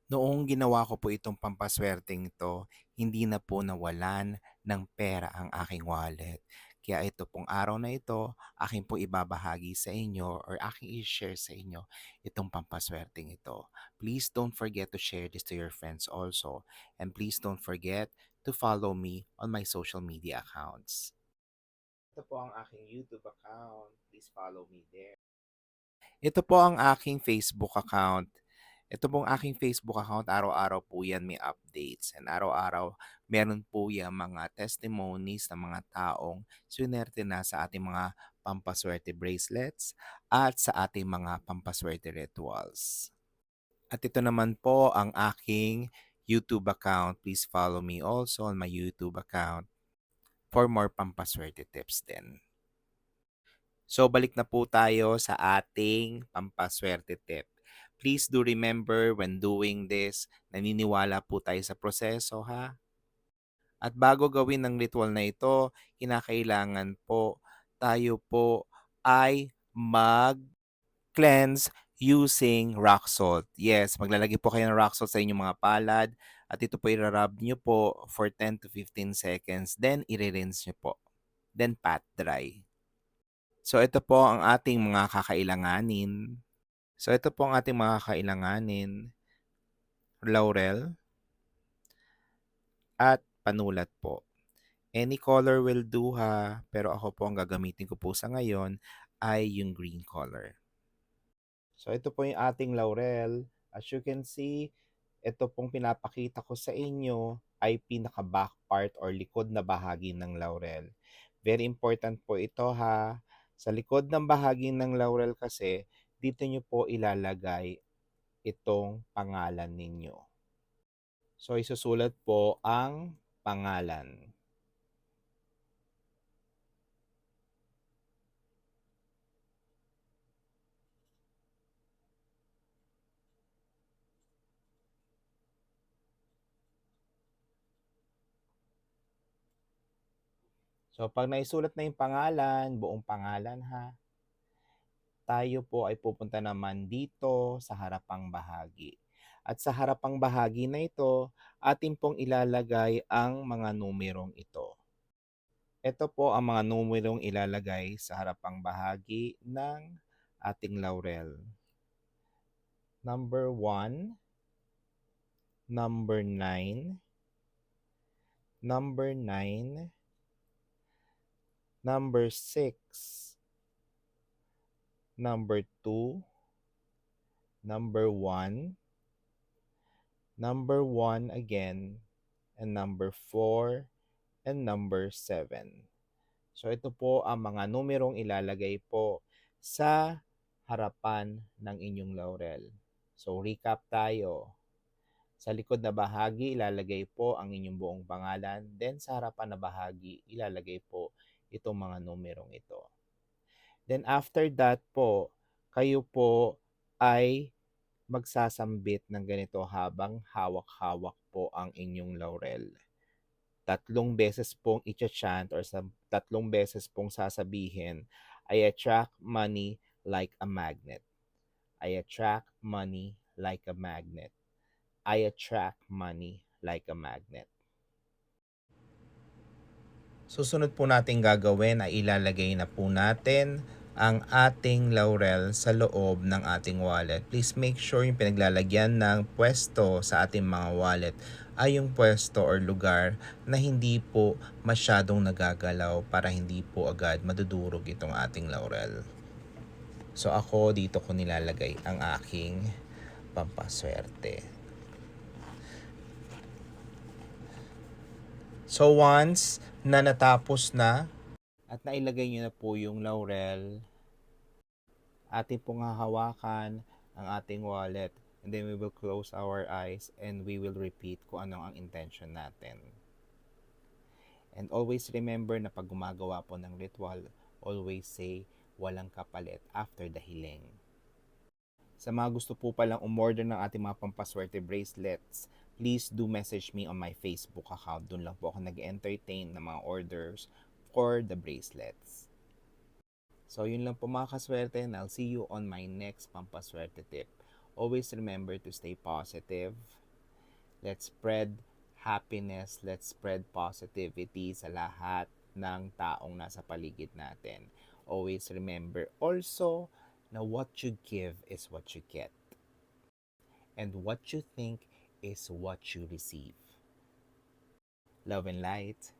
Noong ginawa ko po itong pampaswerteng ito, hindi na po nawalan ng pera ang aking wallet. Kaya ito pong araw na ito, aking po ibabahagi sa inyo or aking i-share sa inyo itong pampaswerteng ito. Please don't forget to share this to your friends also. And please don't forget to follow me on my social media accounts. Ito po ang aking YouTube account. Please follow me there. Ito po ang aking Facebook account. Ito pong aking Facebook account, araw-araw po yan may updates. And araw-araw, meron po yan mga testimonies ng mga taong swinerte na sa ating mga pampaswerte bracelets at sa ating mga pampaswerte rituals. At ito naman po ang aking YouTube account. Please follow me also on my YouTube account for more pampaswerte tips din. So balik na po tayo sa ating pampaswerte tip. Please do remember when doing this, naniniwala po tayo sa proseso ha. At bago gawin ng ritual na ito, kinakailangan po tayo po ay mag-cleanse using rock salt. Yes, maglalagay po kayo ng rock salt sa inyong mga palad at ito po irarub nyo po for 10 to 15 seconds. Then, i-rinse nyo po. Then, pat dry. So ito po ang ating mga kakailanganin. So ito po ang ating mga kakailanganin. Laurel at panulat po. Any color will do ha, pero ako po ang gagamitin ko po sa ngayon ay yung green color. So ito po yung ating laurel. As you can see, ito pong pinapakita ko sa inyo ay pinaka-back part or likod na bahagi ng laurel. Very important po ito ha. Sa likod ng bahagi ng laurel kasi, dito nyo po ilalagay itong pangalan ninyo. So isusulat po ang pangalan. So pag naisulat na yung pangalan, buong pangalan ha, tayo po ay pupunta naman dito sa harapang bahagi. At sa harapang bahagi na ito, atin pong ilalagay ang mga numerong ito. Ito po ang mga numerong ilalagay sa harapang bahagi ng ating laurel. Number 1, number 9, number 9, number 6, number 2, number 1, number 1 again, and number 4, and number 7. So ito po ang mga numerong ilalagay po sa harapan ng inyong laurel. So recap tayo. Sa likod na bahagi, ilalagay po ang inyong buong pangalan. Then sa harapan na bahagi, ilalagay po itong mga numerong ito. Then after that po, kayo po ay magsasambit ng ganito habang hawak-hawak po ang inyong laurel. 3 beses pong i-chant or sa 3 beses pong sasabihin, I attract money like a magnet. I attract money like a magnet. I attract money like a magnet. Susunod po natin gagawin ay ilalagay na po natin ang ating laurel sa loob ng ating wallet. Please make sure yung pinaglalagyan ng pwesto sa ating mga wallet ay yung pwesto or lugar na hindi po masyadong nagagalaw para hindi po agad madudurog itong ating laurel. So ako dito ko nilalagay ang aking pampaswerte. So once na natapos na at nailagay nyo na po yung laurel, ating pong hahawakan ang ating wallet and then we will close our eyes and we will repeat kung ano ang intention natin. And always remember na pag gumagawa po ng ritual, always say walang kapalit after the hiling. Sa mga gusto po palang umorder ng ating mga pampaswerte bracelets, please do message me on my Facebook account. Doon lang po ako nag-entertain ng mga orders for the bracelets. So yun lang po mga kaswerte and I'll see you on my next pampaswerte tip. Always remember to stay positive. Let's spread happiness, let's spread positivity sa lahat ng taong nasa paligid natin. Always remember also na what you give is what you get. And what you think is what you receive. Love and light.